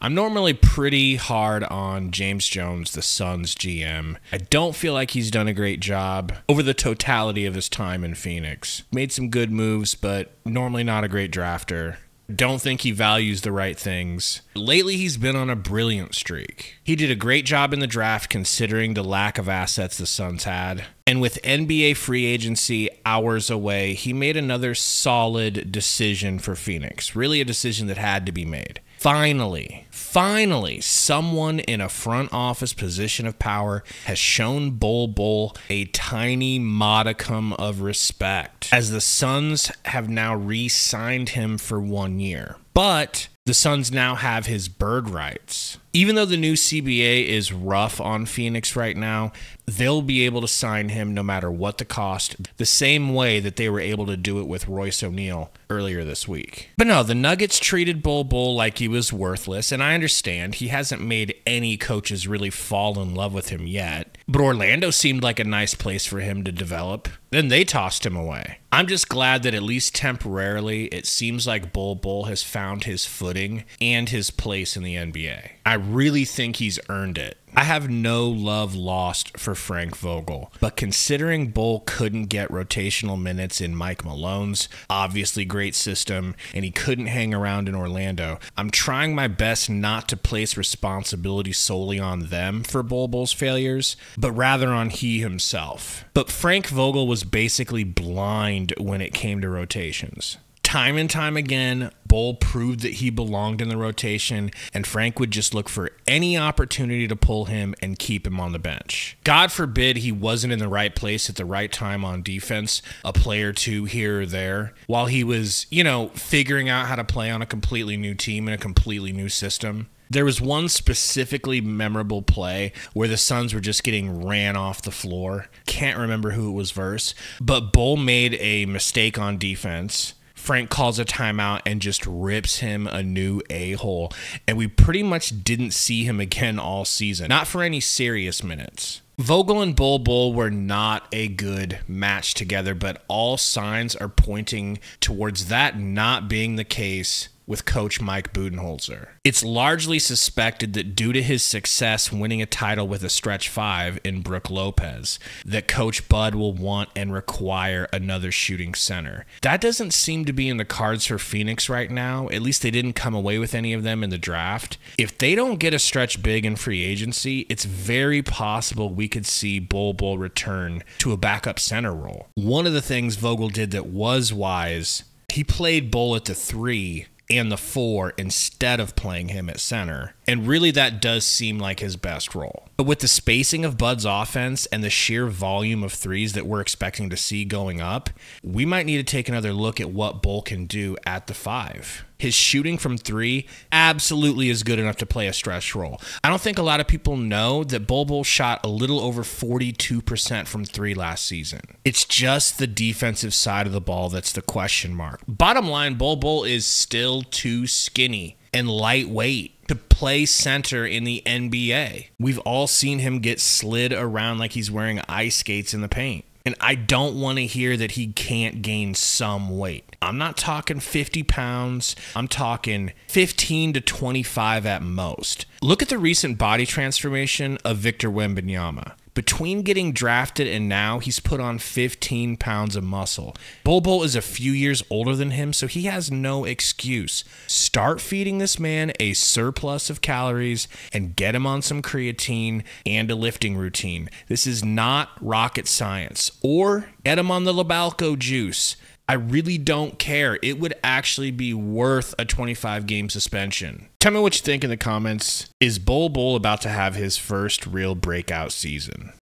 I'm normally pretty hard on James Jones, the Suns GM. I don't feel like he's done a great job over the totality of his time in Phoenix. Made some good moves, but normally not a great drafter. Don't think he values the right things. Lately, he's been on a brilliant streak. He did a great job in the draft considering the lack of assets the Suns had. And with NBA free agency hours away, he made another solid decision for Phoenix. Really a decision that had to be made. Finally, someone in a front office position of power has shown Bol Bol a tiny modicum of respect, as the Suns have now re-signed him for 1 year. But the Suns now have his bird rights. Even though the new CBA is rough on Phoenix right now, they'll be able to sign him no matter what the cost, the same way that they were able to do it with Royce O'Neal earlier this week. But no, the Nuggets treated Bol Bol like he was worthless, and I understand he hasn't made any coaches really fall in love with him yet. But Orlando seemed like a nice place for him to develop. Then they tossed him away. I'm just glad that at least temporarily, it seems like Bol Bol has found his footing and his place in the NBA. I really think he's earned it. I have no love lost for Frank Vogel, but considering Bol couldn't get rotational minutes in Mike Malone's obviously great system, and he couldn't hang around in Orlando, I'm trying my best not to place responsibility solely on them for Bol Bol's failures, but rather on he himself. But Frank Vogel was basically blind when it came to rotations. Time and time again, Bol proved that he belonged in the rotation, and Frank would just look for any opportunity to pull him and keep him on the bench. God forbid he wasn't in the right place at the right time on defense, a play or two here or there, while he was, figuring out how to play on a completely new team and a completely new system. There was one specifically memorable play where the Suns were just getting ran off the floor. Can't remember who it was versus, but Bol made a mistake on defense. Frank calls a timeout and just rips him a new a-hole. And we pretty much didn't see him again all season. Not for any serious minutes. Vogel and Bol Bol were not a good match together, but all signs are pointing towards that not being the case with Coach Mike Budenholzer. It's largely suspected that due to his success winning a title with a stretch five in Brook Lopez, that Coach Bud will want and require another shooting center. That doesn't seem to be in the cards for Phoenix right now. At least they didn't come away with any of them in the draft. If they don't get a stretch big in free agency, it's very possible we could see Bol Bol return to a backup center role. One of the things Vogel did that was wise, he played Bol at the 3 and the 4 instead of playing him at center. And really that does seem like his best role. But with the spacing of Bud's offense and the sheer volume of threes that we're expecting to see going up, we might need to take another look at what Bol can do at the 5. His shooting from 3 absolutely is good enough to play a stretch role. I don't think a lot of people know that Bol Bol shot a little over 42% from 3 last season. It's just the defensive side of the ball that's the question mark. Bottom line, Bol Bol is still too skinny and lightweight to play center in the NBA. We've all seen him get slid around like he's wearing ice skates in the paint. And I don't want to hear that he can't gain some weight. I'm not talking 50 pounds. I'm talking 15 to 25 at most. Look at the recent body transformation of Victor Wembanyama. Between getting drafted and now, he's put on 15 pounds of muscle. Bol Bol is a few years older than him, so he has no excuse. Start feeding this man a surplus of calories and get him on some creatine and a lifting routine. This is not rocket science. Or get him on the Labalco juice. I really don't care. It would actually be worth a 25-game suspension. Tell me what you think in the comments. Is Bol Bol about to have his first real breakout season?